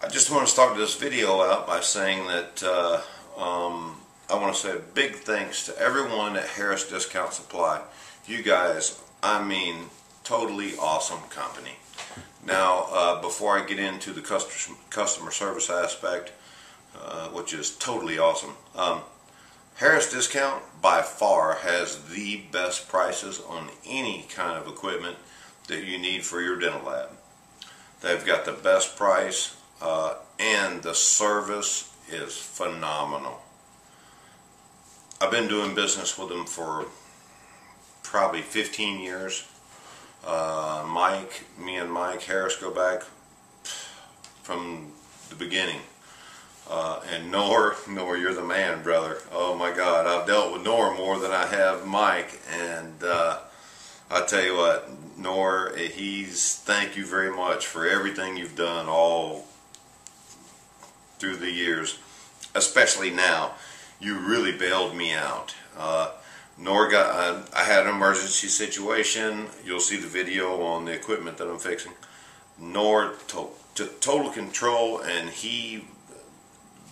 I just want to start this video out by saying that I want to say a big thanks to everyone at Harris Discount Supply. You guys, I mean, totally awesome company. Now, before I get into the customer service aspect, which is totally awesome, Harris Discount by far has the best prices on any kind of equipment that you need for your dental lab. They've got the best price and the service is phenomenal. I've been doing business with them for probably 15 years. Me and Mike Harris go back from the beginning. And Nor, you're the man, brother. Oh my God, I've dealt with Nor more than I have Mike, and I tell you what, Nor, thank you very much for everything you've done all through the years, especially now. You really bailed me out. Nor I had an emergency situation. You'll see the video on the equipment that I'm fixing. Nor took total control, and he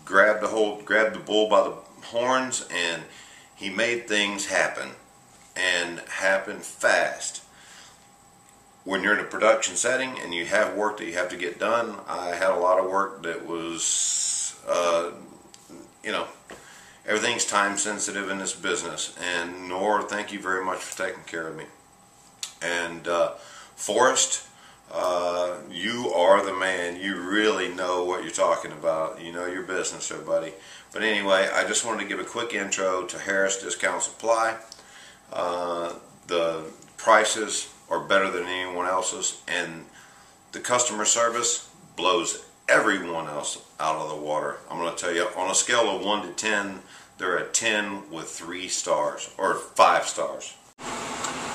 grabbed the bull by the horns, and he made things happen, and happen fast. When you're in a production setting and you have work that you have to get done, I had a lot of work that was, everything's time sensitive in this business. And Nor, thank you very much for taking care of me. And Forrest, you are the man. You really know what you're talking about. You know your business there, buddy. But anyway, I just wanted to give a quick intro to Harris Discount Supply. The prices are better than anyone else's, and the customer service blows everyone else out of the water. I'm going to tell you, on a scale of 1 to 10, they're a 10 with 3 stars, or 5 stars.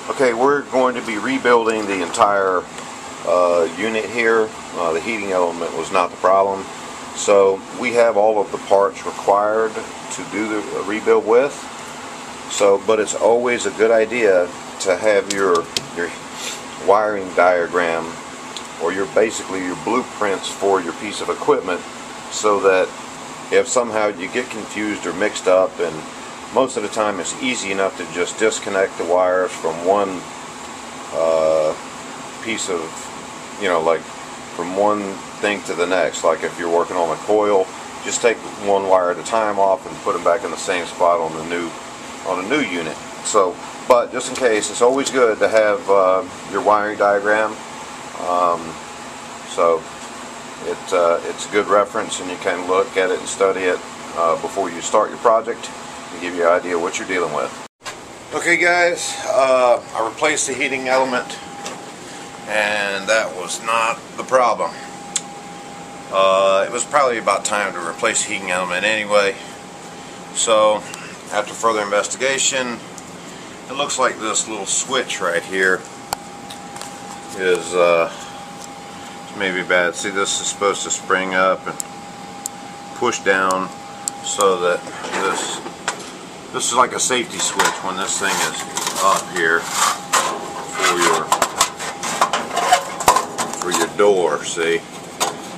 Okay, we're going to be rebuilding the entire unit here. The heating element was not the problem, so we have all of the parts required to do the rebuild with. So, but it's always a good idea to have your wiring diagram, or basically your blueprints for your piece of equipment, so that if somehow you get confused or mixed up, and most of the time it's easy enough to just disconnect the wires from one piece of, like from one thing to the next. Like if you're working on a coil, just take one wire at a time off and put them back in the same spot on a new unit. So, but just in case, it's always good to have your wiring diagram. So it's a good reference, and you can look at it and study it before you start your project and give you an idea what you're dealing with. Okay guys, I replaced the heating element, and that was not the problem. It was probably about time to replace the heating element anyway. So after further investigation, it looks like this little switch right here is maybe bad. See, this is supposed to spring up and push down, so that this is like a safety switch when this thing is up here for your door. See,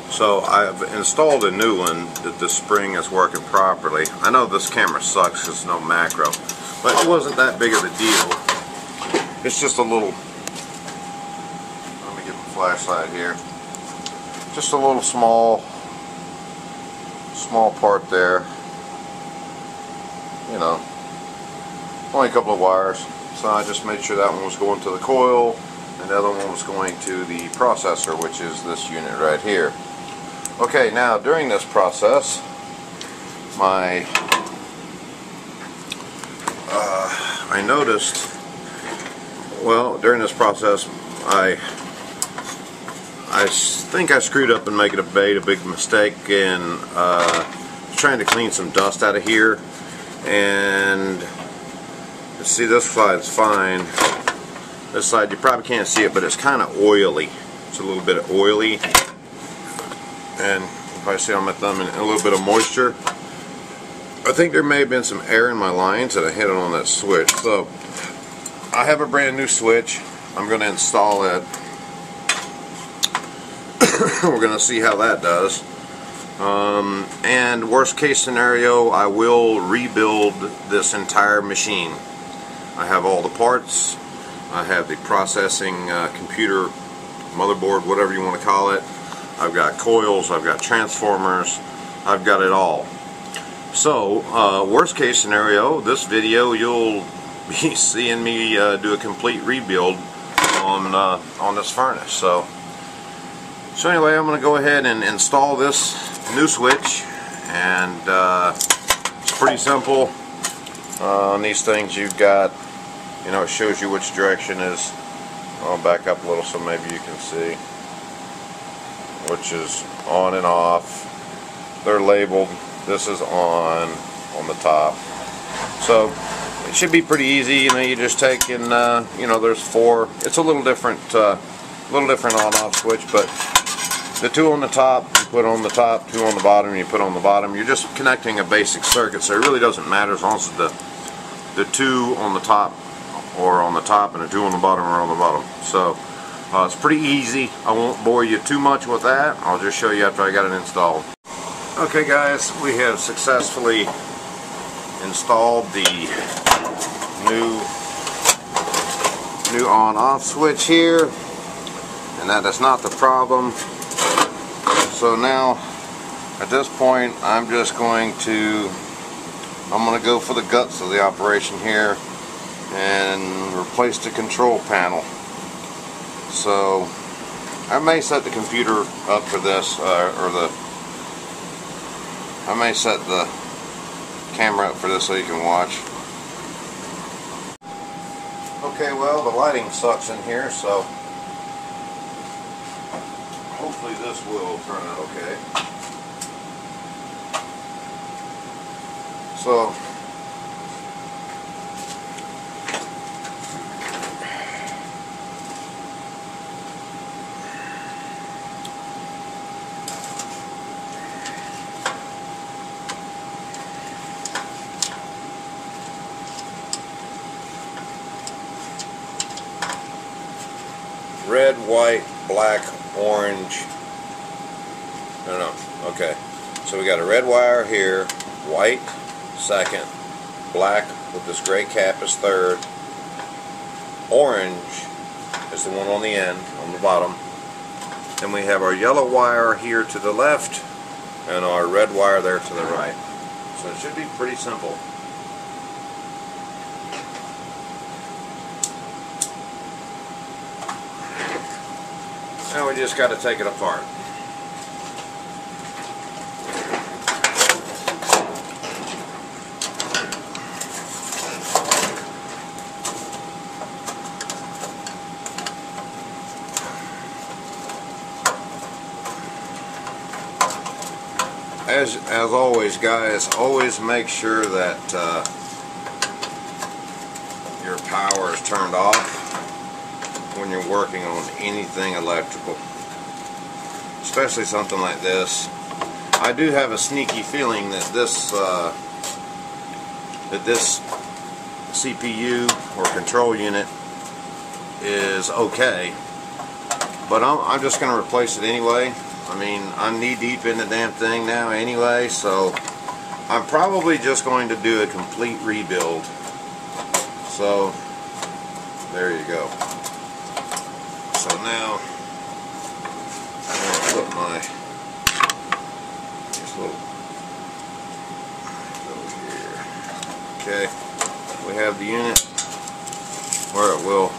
so I've installed a new one that the spring is working properly. I know this camera sucks because it's no macro, but it wasn't that big of a deal. It's just a little, let me get the flashlight here, just a little small part there, only a couple of wires. So I just made sure that one was going to the coil and the other one was going to the processor, which is this unit right here. Okay, now during this process, I noticed, during this process, I think I screwed up and made a big mistake in trying to clean some dust out of here. And see, this side's fine. This side, you probably can't see it, but it's kind of oily. It's a little bit oily, and if I see on my thumb, a little bit of moisture. I think there may have been some air in my lines that I hit on that switch. So I have a brand new switch. I'm going to install it. We're going to see how that does. And worst case scenario, I will rebuild this entire machine. I have all the parts. I have the processing computer, motherboard, whatever you want to call it. I've got coils, I've got transformers, I've got it all. So, worst case scenario, this video you'll be seeing me do a complete rebuild on this furnace. So anyway, I'm going to go ahead and install this new switch, and it's pretty simple. On these things you've got, you know, it shows you which direction is. I'll back up a little so maybe you can see, which is on and off. They're labeled. This is on the top. So it should be pretty easy. You know, you just take and you know, there's 4. It's a little different on-off switch, but the 2 on the top you put on the top, 2 on the bottom you put on the bottom. You're just connecting a basic circuit, so it really doesn't matter as long as the 2 on the top or on the top and the 2 on the bottom are on the bottom. So it's pretty easy. I won't bore you too much with that. I'll just show you after I got it installed. Okay guys, we have successfully installed the new on-off switch here, and that is not the problem. So now at this point I'm going to go for the guts of the operation here and replace the control panel. So I may set the computer up for this, I may set the camera up for this so you can watch. Okay, well, the lighting sucks in here, so hopefully this will turn out okay. So red, white, black, orange. No, okay. So we got a red wire here, white second, black with this gray cap is third, orange is the one on the end, on the bottom. Then we have our yellow wire here to the left and our red wire there to the right. So it should be pretty simple. Now we just got to take it apart. As always, guys, always make sure that your power is turned off when you're working on anything electrical, especially something like this. I do have a sneaky feeling that this CPU or control unit is okay, but I'm just going to replace it anyway. I mean, I'm knee deep in the damn thing now anyway, so I'm probably just going to do a complete rebuild. So there you go. So now I'm going to put my this little over here. Okay, we have the unit where it will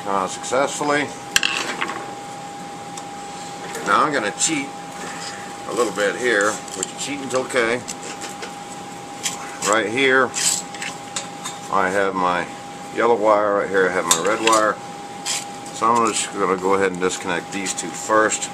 come out successfully. Now I'm going to cheat a little bit here, which cheating's okay. Right here I have my yellow wire, right here I have my red wire. So I'm just going to go ahead and disconnect these two first.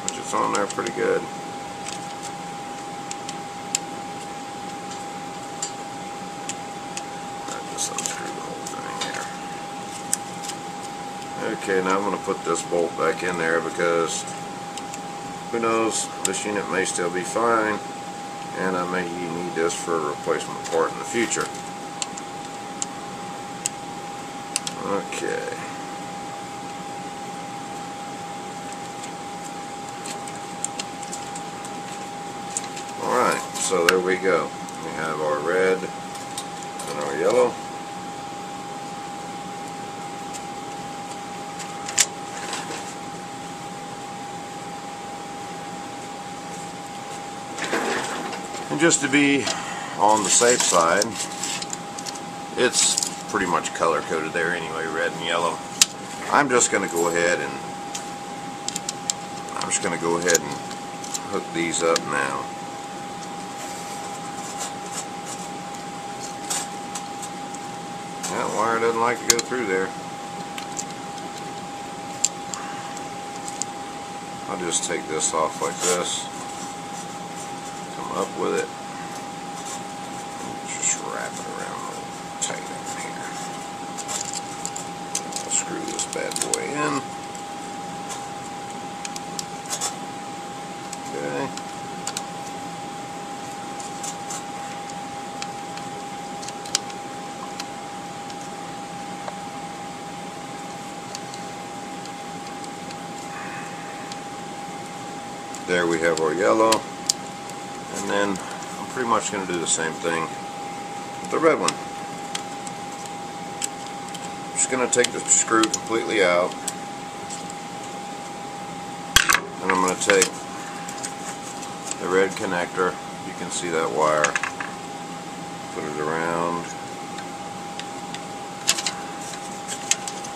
Which is on there pretty good. Unscrew the whole thing here. Okay, now I'm going to put this bolt back in there because who knows, this unit may still be fine, and I may need this for a replacement part in the future. Okay. Alright, so there we go. We have our red and our yellow. And just to be on the safe side, it's pretty much color coded there anyway, red and yellow. I'm just going to go ahead and hook these up now. That wire doesn't like to go through there. I'll just take this off like this. Come up with it. And just wrap it around a little tight in here. I'll screw this bad boy in. Okay. There we have our yellow, and then I'm pretty much going to do the same thing with the red one. I'm just going to take the screw completely out, and I'm going to take the red connector, you can see that wire, put it around.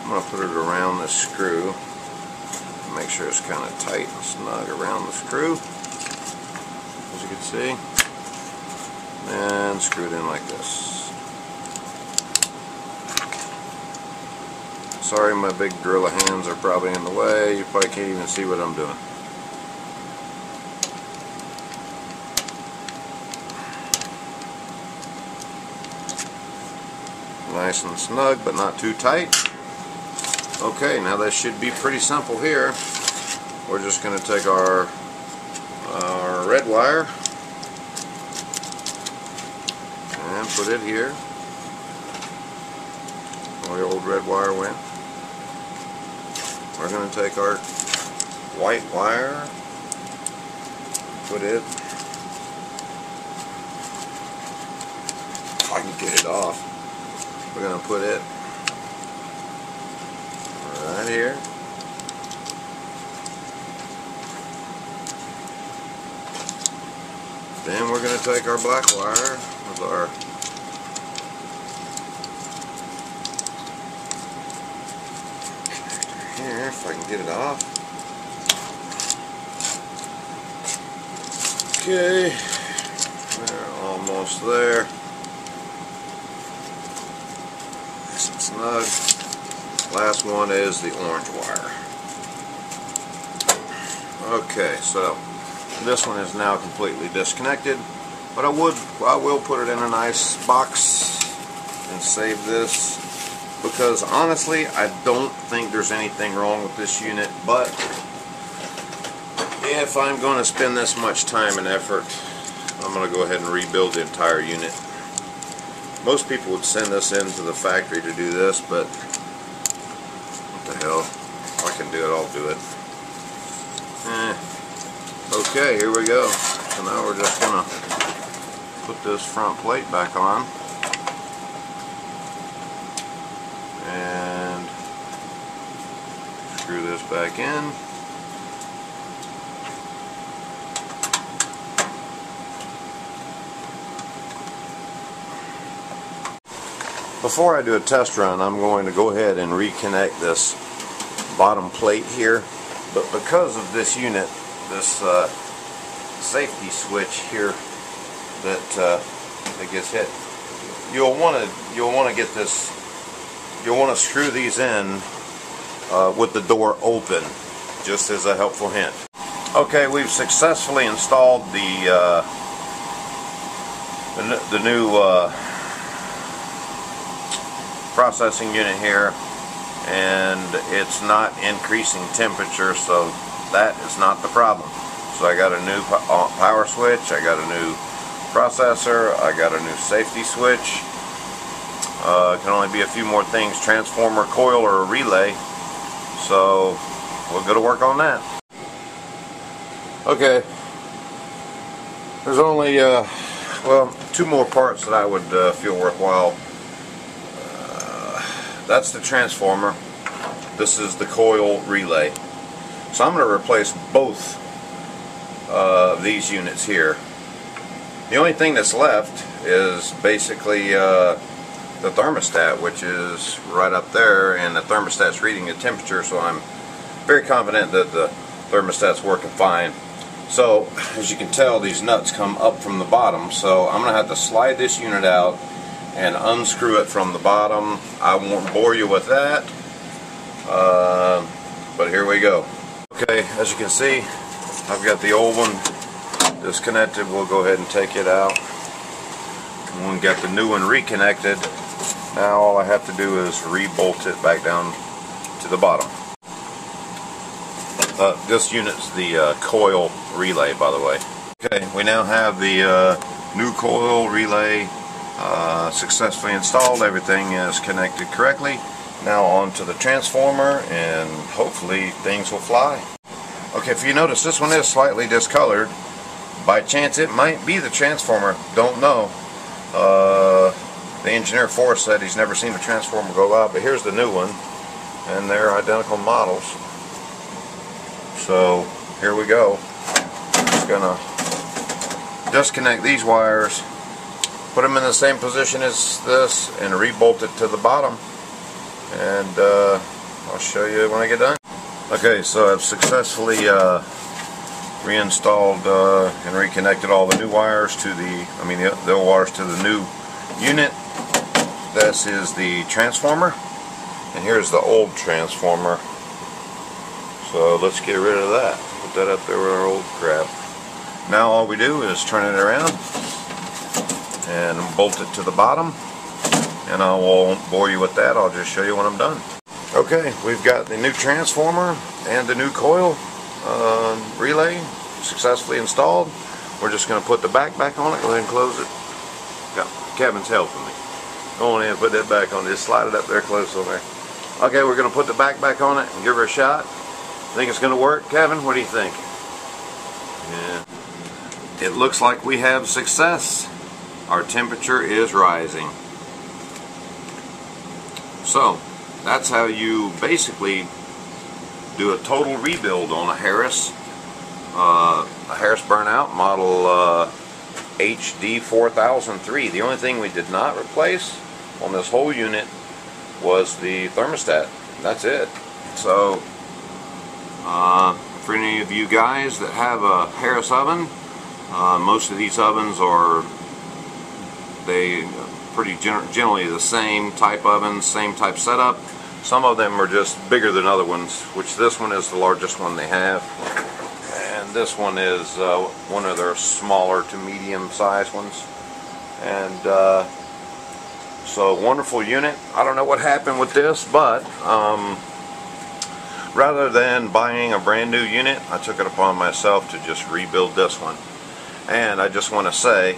I'm going to put it around the screw. Make sure it's kind of tight and snug around the screw, as you can see, and screw it in like this. Sorry, my big gorilla hands are probably in the way. You probably can't even see what I'm doing. Nice and snug, but not too tight. Okay, now that should be pretty simple here. We're just going to take our red wire and put it here. Where the old red wire went. We're going to take our white wire, put it, if I can get it off, we're going to put it right here. Then we're going to take our black wire with our connector here, if I can get it off. Okay, we're almost there. Nice and snug. Last one is the orange wire. Okay, so this one is now completely disconnected, but I will put it in a nice box and save this, because honestly I don't think there's anything wrong with this unit, but if I'm going to spend this much time and effort, I'm going to go ahead and rebuild the entire unit. Most people would send this into the factory to do this, but the hell, if I can do it, I'll do it. Okay, here we go. So now we're just gonna put this front plate back on and screw this back in. Before I do a test run, I'm going to go ahead and reconnect this bottom plate here, but because of this unit, this safety switch here that gets hit, you'll want to get this. You'll want to screw these in with the door open, just as a helpful hint. Okay, we've successfully installed the new processing unit here, and it's not increasing temperature, so that is not the problem. So I got a new power switch, I got a new processor, I got a new safety switch. Can only be a few more things, transformer, coil, or a relay. So we'll go to work on that. Okay, there's only well, two more parts that I would feel worthwhile. That's the transformer. This is the coil relay. So I'm going to replace both of these units here. The only thing that's left is basically the thermostat, which is right up there, and the thermostat's reading the temperature, so I'm very confident that the thermostat's working fine. So as you can tell, these nuts come up from the bottom, so I'm going to have to slide this unit out and unscrew it from the bottom. I won't bore you with that, but here we go. Okay, as you can see, I've got the old one disconnected. We'll go ahead and take it out. And we got the new one reconnected. Now all I have to do is re-bolt it back down to the bottom. This unit's the coil relay, by the way. Okay, we now have the new coil relay successfully installed. Everything is connected correctly. Now on to the transformer, and hopefully things will fly. Okay, if you notice, this one is slightly discolored. By chance it might be the transformer, don't know. The engineer for us said he's never seen a transformer go out, but here's the new one, and they're identical models. So here we go. Just gonna disconnect these wires, put them in the same position as this, and re-bolt it to the bottom, and I'll show you when I get done. Okay, so I've successfully reinstalled and reconnected all the new wires to the old wires to the new unit. This is the transformer, and here's the old transformer. So let's get rid of that. Put that up there with our old crap. Now all we do is turn it around and bolt it to the bottom, and I won't bore you with that. I'll just show you when I'm done. Okay, we've got the new transformer and the new coil relay successfully installed. We're just going to put the back on it. Go ahead and close it. Got Kevin's helping me. Go on in and put that back on. Just slide it up there close on there. Okay, we're going to put the back on it and give her a shot. Think it's going to work, Kevin? What do you think? Yeah. It looks like we have success. Our temperature is rising. So that's how you basically do a total rebuild on a Harris burnout model HD4003. The only thing we did not replace on this whole unit was the thermostat. That's it. So for any of you guys that have a Harris oven, most of these ovens are pretty generally the same type ovens, same type setup. Some of them are just bigger than other ones, which this one is the largest one they have, and this one is one of their smaller to medium sized ones. And so wonderful unit. I don't know what happened with this, but rather than buying a brand new unit, I took it upon myself to just rebuild this one. And I just want to say,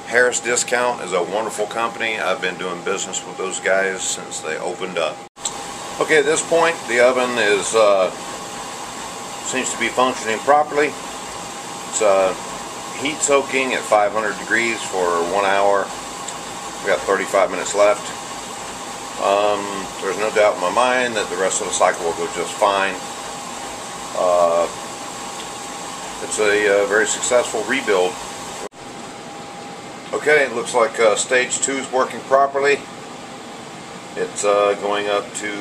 Harris Discount is a wonderful company. I've been doing business with those guys since they opened up. Okay, at this point the oven is seems to be functioning properly. It's heat soaking at 500 degrees for 1 hour. We got 35 minutes left. There's no doubt in my mind that the rest of the cycle will go just fine. It's a very successful rebuild. Okay, it looks like stage 2 is working properly. It's going up to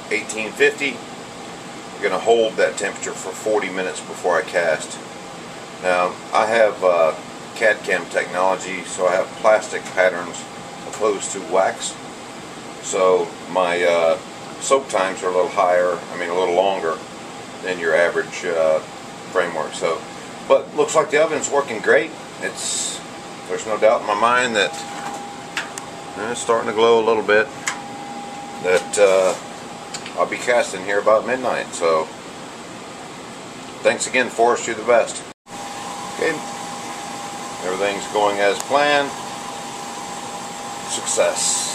1850. I'm going to hold that temperature for 40 minutes before I cast. Now, I have CAD-CAM technology, so I have plastic patterns opposed to wax. So my soak times are a little higher, a little longer than your average framework. So, but looks like the oven's working great. There's no doubt in my mind that it's starting to glow a little bit. That I'll be casting here about midnight. So thanks again, Forrest. You're the best. Okay, everything's going as planned. Success.